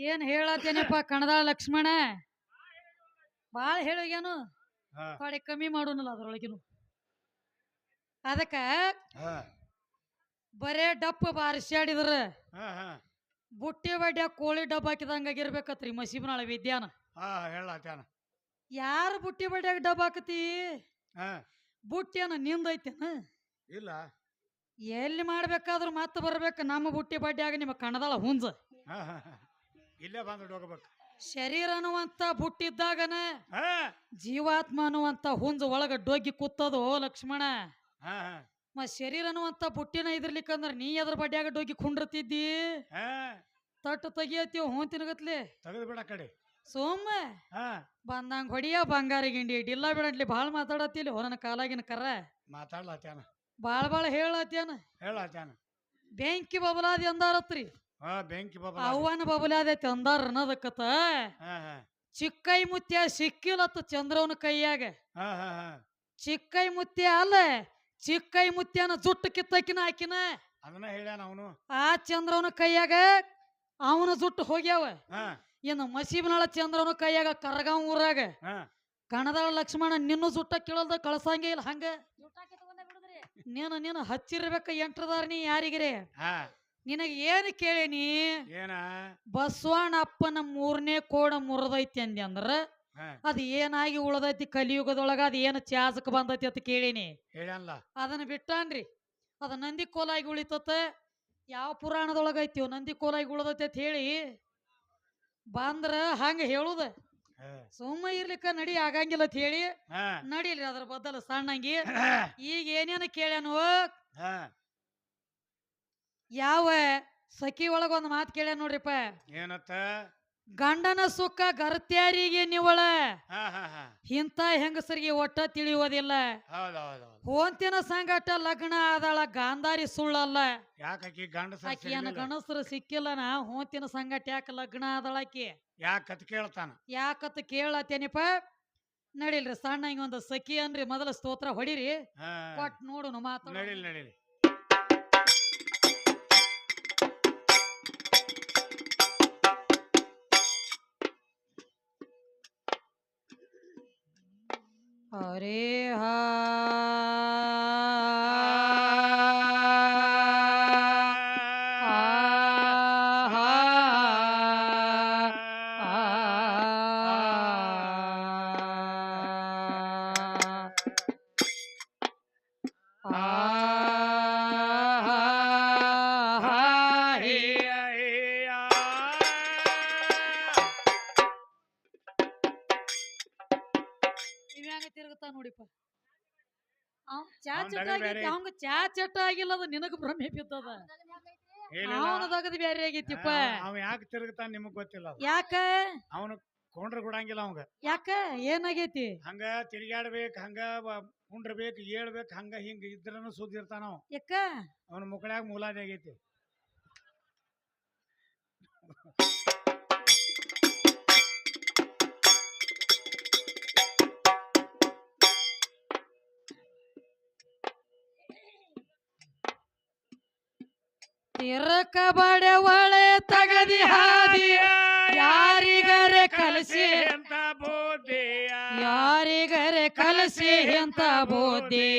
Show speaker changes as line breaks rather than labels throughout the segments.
ಏನ್ ಹೇಳತ್ತೇನಪ್ಪ ಕಣದಾಳ ಲಕ್ಷ್ಮಣ ಬಾಳ ಹೇಳೋಗ್ಯಾನು ಥೋಡೆ ಕಮ್ಮಿ ಮಾಡೋನಲ್ಲ ಅದ್ರೊಳಗಿನು ಅದಕ್ಕ ಬರೇ ಡಪ್ಪ ಬಾರಿಸ್ಯಾಡಿದ್ರ ಬುಟ್ಟಿ ಬಡ್ಯ ಕೋಳಿ ಡಬ್ಬ ಹಾಕಿದಂಗಾಗಿರ್ಬೇಕತ್ರಿ ಮಸೀಬನಾಳ ವಿದ್ಯಾನ
ಹೇಳತ್ತೇನ
ಯಾರು ಬುಟ್ಟಿ ಬಡ್ಯಾಗ ಡಬ್ಬ ಹಾಕತಿ ಬುಟ್ಟಿಯನ ನಿಂದೈತೇನ
ಇಲ್ಲ
ಎಲ್ಲಿ ಮಾಡ್ಬೇಕಾದ್ರು ಮತ್ತೆ ಬರ್ಬೇಕು ನಮ್ಮ ಬುಟ್ಟಿ ಬಡ್ಯಾಗ ನಿಮ್ಮ ಕಣದಾಳ ಹುಂಜ
ಇಲ್ಲೇ ಬಂದು ಹೋಗ್ಬೇಕು
ಶರೀರ ಅನ್ನುವಂತ ಬುಟ್ಟಿದ್ದಾಗನ ಜೀವಾತ್ಮ ಅನ್ನುವಂತ ಹುಂಜ ಒಳಗ ಡೊಗ್ಗಿ ಕೂತದು ಲಕ್ಷ್ಮಣ ಶರೀರ ಅನ್ನುವಂತ ಬುಟ್ಟಿನ ಇದ್ರಲಿಕ್ಕಂದ್ರ ನೀ ಅದ್ರ ಬಡ್ಯಾಗ ಡೊಗ್ಗಿ ಕುಂಡ್ರತಿದ್ದಿ ತಟ್ಟು ತೆಗಿಯತ್ತೀವ ಹೊಂತಿನಗತ್ಲಿ
ತೆಗೆದು ಬಿಡ ಕಡೆ
ಸೋಮ ಬಂದಂಗ ಹೊಡಿಯ ಬಂಗಾರ ಗಿಂಡಿ ಡಿಲ್ಲ ಬಿಡಂಟ್ಲಿ ಬಾಳ ಮಾತಾಡತ್ತಿಲ್ಲ ಹೊರನ ಕಾಲಾಗಿನ ಕರ
ಮಾತಾಡ್ಲತ್ತೇನ
ಬಾಳ ಹೇಳತ್ತೇನ ಬೆಂಕಿ ಬಬಲಾದಿ ಅಂದಾರತ್ರಿ
ಬೆಂಕಿ
ಅವ್ವನ ಬಬಲಾದೈತಿ ಅಂದಾರ ಅನ್ನದಕ್ಕತ ಚಿಕ್ಕೈ ಮುತ್ಯ ಸಿಕ್ಕಿಲತ್ತ ಚಂದ್ರವನ ಕೈಯಾಗ ಚಿಕ್ಕೈ ಮುತ್ಯ ಅಲ್ಲ ಚಿಕ್ಕೈ ಮುತ್ಯನ ಜುಟ್ಟು ಕಿತ್ತಕಿನ ಹಾಕಿನ
ಅದನ್ನ ಹೇಳ್ಯಾನ ಅವನು
ಆ ಚಂದ್ರವನ ಕೈಯಾಗ ಅವನ ಜುಟ್ಟು ಹೋಗ್ಯಾವ ಇನ್ನು ಮಸೀಬನಾಳ ಚಂದ್ರವನ ಕೈಯಾಗ ಕರಗಾವ್ ಊರಾಗ ಕಣದಾಳ ಲಕ್ಷ್ಮಣ ನಿನ್ನೂ ಜುಟ್ಟ ಕೇಳಲ್ದ ಕಳಸಂಗೇ ಇಲ್ಲ ಹಂಗ ನೀನು ಹಚ್ಚಿರ್ಬೇಕ ಎಂಟ್ರದಾರ ನೀ ಯಾರಿಗಿರಿ ನಿನಗ ಏನ್ ಕೇಳೀನಿ ಬಸವಣ್ಣ ಅಪ್ಪನ 3ನೇ ಕೋಡ ಮುರಿದೈತಿ ಅಂದಿ ಅಂದ್ರ ಅದ್ ಏನಾಗಿ ಉಳದೈತಿ ಕಲಿಯುಗದೊಳಗ ಅದ್ ಏನ್ ಚಾಸಕ್ ಬಂದೈತಿ ಅಂತ ಕೇಳೀನಿ ಅದನ್ನ ಬಿಟ್ಟಾನ್ರಿ ಅದ ನಂದಿ ಕೋಲಾಗಿ ಉಳಿತತ ಯಾವ ಪುರಾಣದೊಳಗ ಐತಿವ್ ನಂದಿ ಕೋಲಾಗಿ ಉಳದೈತಿ ಅಂತ ಹೇಳಿ ಬಂದ್ರ ಹಂಗ ಹೇಳುದ ಸುಮ್ಮ ಇರ್ಲಿಕ್ಕ ನಡಿ ಆಗಂಗಿಲ್ಲ ಅಂತ ಹೇಳಿ ನಡಿಲ್ರಿ ಅದ್ರ ಬದಲು ಸಣ್ಣಂಗಿ ಈಗ ಏನೇನು ಕೇಳ್ಯಾನು ಯಾವ ಸಖಿ ಒಳಗ ಒಂದ್ ಮಾತು ಕೇಳ್ಯ ನೋಡ್ರಿಪ್ಪ
ಏನತ್ತ
ಗಂಡನ ಸುಖ ಗರ್ತ್ಯಾರಿಗೆ ನಿವಳ ಇಂಥ ಹೆಂಗಸರಿಗೆ ಒಟ್ಟ ತಿಳಿಯೋದಿಲ್ಲ ಹೋಂತಿನ ಸಂಗಟ ಲಗ್ನ ಆದಾಳ ಗಾಂಧಾರಿ ಸುಳ್ಳಲ್ಲ ಆಕಿಯನ್ನ ಗಣಸರು ಸಿಕ್ಕಿಲ್ಲ ನಾ ಹೋಂತಿನ ಸಂಗಟ ಯಾಕ ಲಗ್ನ ಆದಳಾಕಿ ಯಾಕತ್ ಕೇಳತ್ತೇನಿಪ್ಪ ನಡಿಲ್ರಿ ಸಣ್ಣ ಹಿಂಗ ಒಂದು ಸಖಿ ಅನ್ರಿ ಮೊದಲ ಸ್ತೋತ್ರ ಹೊಡಿರಿ ಕೊಟ್ ನೋಡು ಮಾತು
ನಡಿಲಿ
ಹರೇ ಹಾ ತಿರುಗುತ್ತಾ ನೋಡಿಪ್ಪ ಚಾ ಚಟ ಆಗಿಲ್ಲ ಅದ ನಿನಗ ಭ್ರಮೆ ಬಿದ್ದದ ಅವನದಾಗದ ಬ್ಯಾರೆ ಆಗೈತಿಪ್ಪ
ಯಾಕೆ ತಿರುಗುತ್ತಾನ ನಿಮಗ್ ಗೊತ್ತಿಲ್ಲ
ಯಾಕ
ಅವನು ಕೊಂಡ್ರ ಕೊಡಂಗಿಲ್ಲ ಅವಂಗ
ಯಾಕ ಏನಾಗೈತಿ
ಹಂಗ ತಿರುಗಾಡ್ಬೇಕು ಹಂಗ ಕುಂಡ್ರಬೇಕು ಏಳ್ಬೇಕು ಹಂಗ ಹಿಂಗ ಇದ್ರನು ಸುದ್ದಿ ಇರ್ತಾನ
ಯಾಕ
ಅವನ ಮುಕ್ಕಳ್ಯಾಗ ಮೂಲಾದಿ ಆಗೈತಿ
ತಿರಕ ಬಡೆ ಒಳೆ ತಗದಿ ಹಾದಿ ಯಾರಿಗರೆ ಕಲಸಿ
ಅಂತ ಬೋಧಿ
ಯಾರಿಗರೆ ಕಲಸಿ ಅಂತ ಬೋಧಿ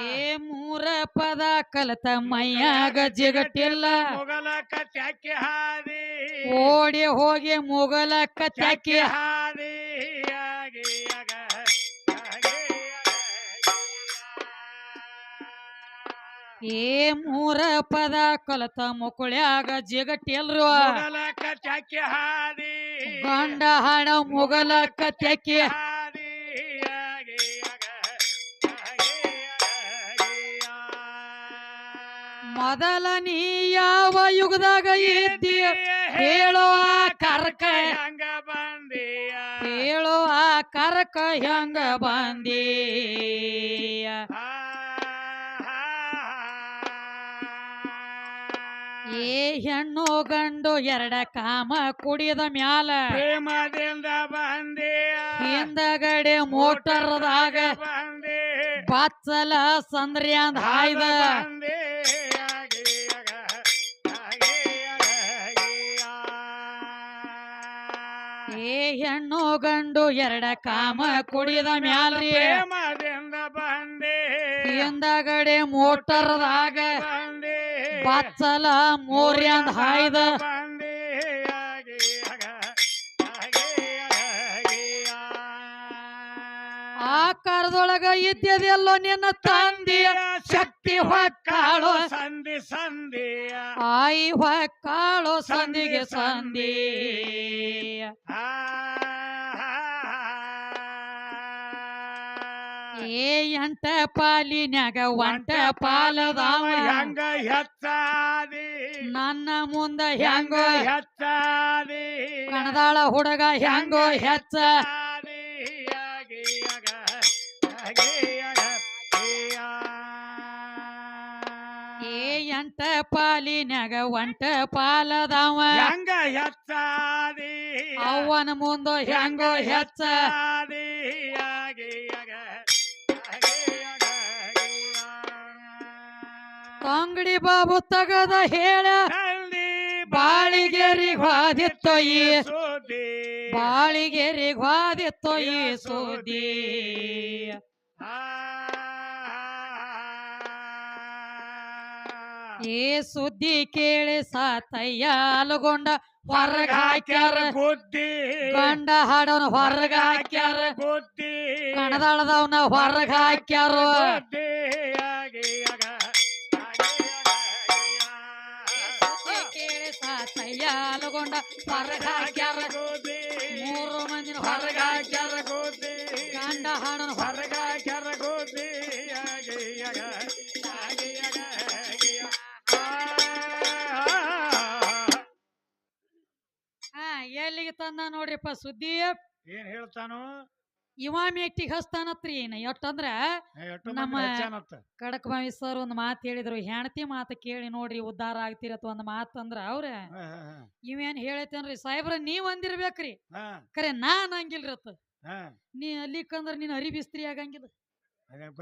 ಏ 3 ಪದ ಕಲತ ಮೈಯಾಗ ಜಿಗಟಿಲ್ಲ
ಮೊಗಲಕ್ಕ ತ್ಯಾಕಿ ಹಾದಿ
ಓಡಿ ಹೋಗಿ ಮೊಗಲಕ್ಕ ತ್ಯಾಕಿ
ಹಾದಿ
ಏ 3 ಪದ ಕಲತ ಮುಕುಳ್ಯಾಗ ಜಿಗಟಿಲ್ರು ಗಂಡ ಹಾಡ ಮೊಗಲಕ್ಕ ತ್ಯಾಕಿ ಮೊದಲ ನೀ ಯಾವ ಯುಗದಾಗ ಇದ್ದಿ ಹೇಳೋ ಆ ಕರ್ಕ ಹೇಳೋ ಆ ಕರ್ಕ ಹೆಂಗ ಬಂದೀಯ ಏ ಹೆಣ್ಣು ಗಂಡು 2 ಕಾಮ ಕುಡಿದ ಮ್ಯಾಲ
ಪ್ರೇಮದಿಂದ ಬಂದೆ
ಹಿಂದಗಡೆ ಮೋಟರ್ದಾಗ ಬಾಚಲ ಸಂದ್ರಿ ಅಂದ ಹಾಯ್ದ ಏ ಹೆಣ್ಣು ಗಂಡು ಎರಡ ಕಾಮ ಕುಡಿದ ಮ್ಯಾಲ್ರಿ
ಪ್ರೇಮದಿಂದ ಬಂದೆ
ಹಿಂದಗಡೆ ಮೋಟರ್ದಾಗ
ಬಂದೆ
ಬಾಚಲ ಮೋರಿ ಅಂದ ಹಾಯ್ದ
ಬಂದೆ
ಆಕಾರದೊಳಗ ಇದ್ಯದೆಲ್ಲೋ ನಿನ್ನ ತಂದೆಯ ಶಕ್ತಿ ಹೊಕ್ಕಾಳು
ಸಂಧಿ ಸಂಧಿಯ
ಆಯಿ ಹೊಕ್ಕಾಳು ಸಂದಿಗೆ ಸಂದಿ ಏ ಎಂಟ ಪಾಲಿನ್ಯಾಗ ಒಂಟ ಪಾಲದಾವ
ಹೆಂಗ ಹೆಚ್ಚಾದಿ
ನನ್ನ ಮುಂದ ಹೆಂಗೋ
ಹೆಚ್ಚಾದಿ
ಕಣದಾಳ ಹುಡುಗ ಹೆಂಗೋ ಹೆಚ್ಚ ಏ ಎಂಟ ಪಾಲಿನ್ಯಾಗ ಒಂಟ ಪಾಲದಾವ
ಹೆಂಗ ಹೆಚ್ಚಾದಿ
ಅವನ ಮುಂದ ಹೆಂಗೋ ಹೆಚ್ಚ ತಂಗಡಿ ಬಾಬು ತಗದ ಹೇಳ ಬಾಳಿಗೆರಿ ಹಾದಿತ್ತೋ ಈ ಬಾಳಿಗೆರಿ ಹಾದಿತ್ತೋ ಈ ಸುದ್ದಿ ಏ ಸುದ್ದಿ ಕೇಳಿ ಸಾತಯ್ಯ ಅಲಗೊಂಡ ಹೊರಗ ಹಾಕ್ಯಾರ
ಬುದ್ಧಿ
ಗಂಡ ಹಾಡವನ ಹೊರಗ ಹಾಕ್ಯಾರ
ಬುದ್ಧಿ
ಕಣದಾಳದವನ ಹೊರಗ ಹಾಕ್ಯಾರ ಕೇಳಿ ಸಾತಯ್ಯ ಅಲಗೊಂಡ ಹೊರಗ ಹಾಕ್ಯಾರ ಮೂರು ಮಂದಿನ ಹೊರಗ ಹಾಕ್ಯಾರ ಗಂಡ ಹಾಡನ ಹೊರಗ ಎಲ್ಲಿಗೆ ತಂದ ನೋಡ್ರಿಪ್ಪ ಸುದ್ದಿ
ಏನ್ ಹೇಳ್ತಾನು
ಇವ ಮೇಟಿಗೆ ಹಸ್ತಾನತ್ರಿ ಎಷ್ಟಂದ್ರ ನಮ್ಮ ಕಡಕ್ ಬಾವಿ ಸರ್ ಒಂದ್ ಮಾತು ಹೇಳಿದ್ರು ಹೆಣ್ತಿ ಮಾತು ಕೇಳಿ ನೋಡ್ರಿ ಉದ್ಧಾರ ಆಗ್ತಿರತ್ತ ಒಂದ್ ಮಾತು ಅಂದ್ರ ಅವ್ರ ಇವೇನ್ ಹೇಳೈತೇನ್ರಿ ಸಾಹೇಬ್ರ ನೀವ್ ಅಂದಿರ್ಬೇಕ್ರಿ ಖರೆ ನಾನ್ ಹಂಗಿಲ್ರತ್ತ ನೀ ಅಲ್ಲಿಕಂದ್ರ ನೀನ್ ಅರಿಬಿಸ್ತ್ರಿ ಆಗಂಗಿಲ್ಲ